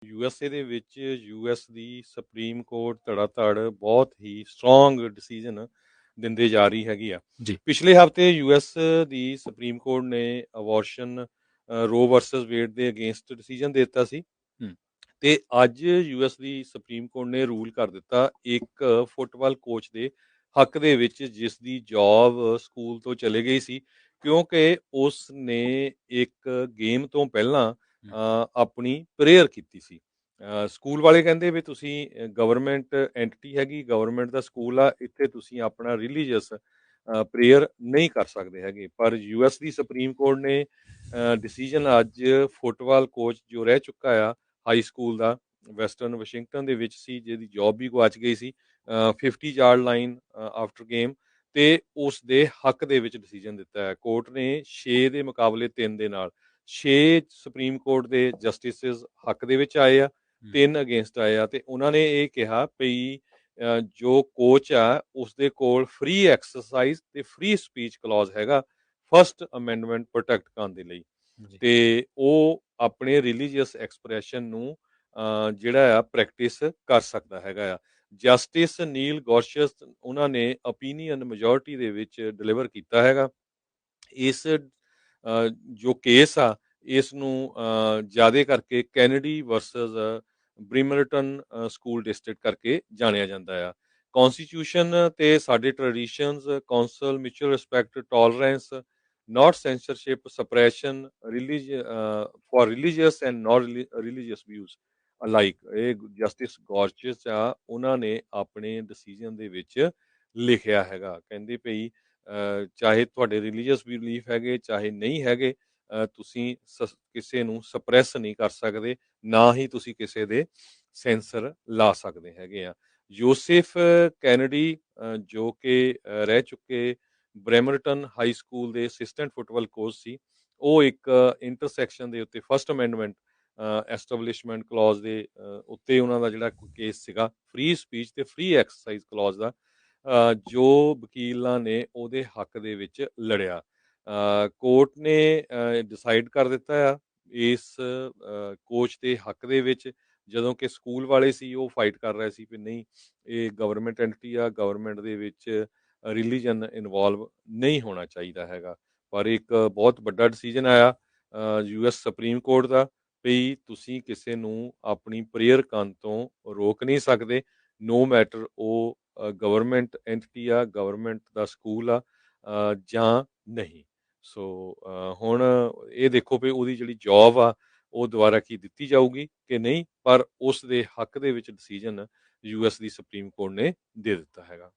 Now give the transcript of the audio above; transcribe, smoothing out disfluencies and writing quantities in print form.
USA ਦੇ ਵਿੱਚ US ਦੀ supreme court ਧੜਾ-ਧੜ ਬਹੁਤ ਹੀ ਸਟਰੋਂਗ ਡਿਸੀਜਨ ਦਿੰਦੇ ਜਾ ਰਹੀ ਹੈਗੀ ਆ। ਜੀ ਪਿਛਲੇ ਹਫ਼ਤੇ ਯੂਐਸ ਦੀ ਸੁਪਰੀਮ ਕੋਰਟ ਨੇ ਅਬੋਰਸ਼ਨ ਰੋ ਵਰਸਸ ਵੇਡ ਦੇ ਅਗੇਂਸਟ ਡਿਸੀਜਨ ਦੇ ਦਿੱਤਾ ਸੀ ਤੇ ਅੱਜ ਯੂਐਸ ਦੀ ਸੁਪਰੀਮ ਕੋਰਟ ਨੇ ਰੂਲ ਕਰ ਦਿੱਤਾ ਇੱਕ ਫੁੱਟਬਾਲ ਕੋਚ ਦੇ ਹੱਕ ਦੇ ਵਿੱਚ, ਜਿਸ ਦੀ ਜੌਬ ਸਕੂਲ ਤੋਂ ਚਲੇ ਗਈ ਸੀ ਕਿਉਂਕਿ ਉਸ ਨੇ ਇੱਕ ਗੇਮ ਤੋਂ ਪਹਿਲਾਂ ਆਪਣੀ ਪ੍ਰੇਅਰ ਕੀਤੀ ਸੀ। ਸਕੂਲ ਵਾਲੇ ਕਹਿੰਦੇ ਵੀ ਤੁਸੀਂ ਗਵਰਨਮੈਂਟ ਐਂਟੀਟੀ ਹੈਗੀ, ਗਵਰਨਮੈਂਟ ਦਾ ਸਕੂਲ ਆ, ਇੱਥੇ ਤੁਸੀਂ ਆਪਣਾ ਰਿਲੀਜੀਅਸ ਪ੍ਰੇਅਰ ਨਹੀਂ ਕਰ ਸਕਦੇ ਹੈਗੇ। ਪਰ ਯੂਐਸ ਦੀ ਸੁਪਰੀਮ ਕੋਰਟ ਨੇ ਡਿਸੀਜਨ ਅੱਜ ਫੁੱਟਬਾਲ ਕੋਚ ਜੋ ਰਹਿ ਚੁੱਕਾ ਆ ਹਾਈ ਸਕੂਲ ਦਾ, ਵੈਸਟਰਨ ਵਾਸ਼ਿੰਗਟਨ ਦੇ ਵਿੱਚ ਸੀ, ਜਿਹਦੀ ਜੌਬ ਵੀ ਗਵਾਚ ਗਈ ਸੀ 50 ਯਾਰਡ ਲਾਈਨ ਆਫਟਰ ਗੇਮ, ਤੇ ਉਸ ਦੇ ਹੱਕ ਦੇ ਵਿੱਚ ਡਿਸੀਜਨ ਦਿੱਤਾ ਹੈ। ਕੋਰਟ ਨੇ 6 ਦੇ ਮੁਕਾਬਲੇ 3 ਦੇ ਨਾਲ 6 ਸੁਪਰੀਮ ਕੋਰਟ ਦੇ ਜਸਟਿਸਿਸ ਹੱਕ ਦੇ ਵਿੱਚ ਆਏ ਆ, 3 ਅਗੇਂਸਟ ਆਏ ਆ, ਤੇ ਉਹਨਾਂ ਨੇ ਇਹ ਕਿਹਾ ਭਈ ਜੋ ਕੋਚ ਆ ਉਸਦੇ ਕੋਲ ਫ੍ਰੀ ਐਕਸਰਸਾਈਜ਼ ਤੇ ਫ੍ਰੀ ਸਪੀਚ ਕਲੌਜ਼ ਹੈਗਾ ਫਸਟ ਅਮੈਂਡਮੈਂਟ ਪ੍ਰੋਟੈਕਟ ਕਰਨ ਦੇ ਲਈ, ਤੇ ਉਹ ਆਪਣੇ ਰਿਲੀਜੀਅਸ ਐਕਸਪ੍ਰੈਸ਼ਨ ਨੂੰ ਜਿਹੜਾ ਆ ਪ੍ਰੈਕਟਿਸ ਕਰ ਸਕਦਾ ਹੈਗਾ ਆ। ਜਸਟਿਸ ਨੀਲ ਗੌਰਸ਼ਸ ਉਹਨਾਂ ਨੇ ਓਪੀਨੀਅਨ ਮੈਜੋਰਟੀ ਦੇ ਵਿੱਚ ਡਿਲੀਵਰ ਕੀਤਾ ਹੈਗਾ। ਇਸ ਜੋ ਕੇਸ ਆ ਇਸ ਨੂੰ ਜ਼ਿਆਦਾ ਕਰਕੇ ਕੈਨੇਡੀ ਵਰਸਸ ਬ੍ਰਿਮਰਟਨ ਸਕੂਲ ਡਿਸਟ੍ਰਿਕਟ ਕਰਕੇ ਜਾਣਿਆ ਜਾਂਦਾ ਆ। ਕੌਨਸਟੀਟਿਊਸ਼ਨ ਤੇ ਸਾਡੇ traditions, council, mutual respect, tolerance, not censorship, suppression, for religious and non-religious views alike, ਇਹ ਜਸਟਿਸ ਗੌਰਚਸ ਆ ਉਹਨਾਂ ਨੇ ਆਪਣੇ ਡਿਸੀਜਨ ਦੇ ਵਿੱਚ ਲਿਖਿਆ ਹੈਗਾ। ਕਹਿੰਦੇ ਭਈ ਚਾਹੇ ਤੁਹਾਡੇ ਰਿਲੀਜੀਅਸ ਬਿਲੀਫ ਹੈਗੇ ਚਾਹੇ ਨਹੀਂ ਹੈਗੇ, ਤੁਸੀਂ ਕਿਸੇ ਨੂੰ ਸਪਰੈਸ ਨਹੀਂ ਕਰ ਸਕਦੇ, ਨਾ ਹੀ ਤੁਸੀਂ ਕਿਸੇ ਦੇ ਸੈਂਸਰ ਲਾ ਸਕਦੇ ਹੈਗੇ ਆ। ਯੋਸੇਫ ਕੈਨੇਡੀ ਜੋ ਕਿ ਰਹਿ ਚੁੱਕੇ ਬ੍ਰੈਮਰਟਨ ਹਾਈ ਸਕੂਲ ਦੇ ਅਸਿਸਟੈਂਟ ਫੁੱਟਬਾਲ ਕੋਚ ਸੀ, ਉਹ ਇੱਕ ਇੰਟਰਸੈਕਸ਼ਨ ਦੇ ਉੱਤੇ ਫਸਟ ਅਮੈਂਡਮੈਂਟ ਐਸਟੈਬਲਿਸ਼ਮੈਂਟ ਕਲੌਜ਼ ਦੇ ਉੱਤੇ ਉਹਨਾਂ ਦਾ ਜਿਹੜਾ ਕੇਸ ਸੀਗਾ ਫ੍ਰੀ ਸਪੀਚ ਤੇ ਫ੍ਰੀ ਐਕਸਰਸਾਈਜ਼ ਕਲੌਜ਼ ਦਾ, ਜੋ ਵਕੀਲਾਂ ਨੇ ਉਹਦੇ ਹੱਕ ਦੇ ਵਿੱਚ ਲੜਿਆ। ਕੋਰਟ ਨੇ ਡਿਸਾਈਡ ਕਰ ਦਿੱਤਾ ਆ ਇਸ ਕੋਚ ਦੇ ਹੱਕ ਦੇ ਵਿੱਚ, ਜਦੋਂ ਕਿ ਸਕੂਲ ਵਾਲੇ ਸੀ ਉਹ ਫਾਈਟ ਕਰ ਰਹੇ ਸੀ ਵੀ ਨਹੀਂ, ਇਹ ਗਵਰਨਮੈਂਟ ਐਂਟੀਟੀ ਆ, ਗਵਰਨਮੈਂਟ ਦੇ ਵਿੱਚ ਰਿਲੀਜਨ ਇਨਵੋਲਵ ਨਹੀਂ ਹੋਣਾ ਚਾਹੀਦਾ ਹੈਗਾ। ਪਰ ਇੱਕ ਬਹੁਤ ਵੱਡਾ ਡਿਸੀਜਨ ਆਇਆ ਯੂਐਸ ਸੁਪਰੀਮ ਕੋਰਟ ਦਾ ਵੀ ਤੁਸੀਂ ਕਿਸੇ ਨੂੰ ਆਪਣੀ ਪ੍ਰੇਅਰ ਕਰਨ ਤੋਂ ਰੋਕ ਨਹੀਂ ਸਕਦੇ, ਨੋ ਮੈਟਰ ਉਹ ਗਵਰਨਮੈਂਟ ਐਂਟੀਟੀ ਆ, ਗਵਰਨਮੈਂਟ ਦਾ ਸਕੂਲ ਆ ਜਾਂ ਨਹੀਂ। ਸੋ ਹੁਣ ਇਹ ਦੇਖੋ ਵੀ ਉਹਦੀ ਜਿਹੜੀ ਜੌਬ ਆ ਉਹ ਦੁਬਾਰਾ ਕੀ ਦਿੱਤੀ ਜਾਊਗੀ ਕਿ ਨਹੀਂ, ਪਰ ਉਸ ਦੇ ਹੱਕ ਦੇ ਵਿੱਚ ਡਿਸੀਜਨ ਯੂਐਸ ਦੀ ਸੁਪਰੀਮ ਕੋਰਟ ਨੇ ਦੇ ਦਿੱਤਾ ਹੈਗਾ।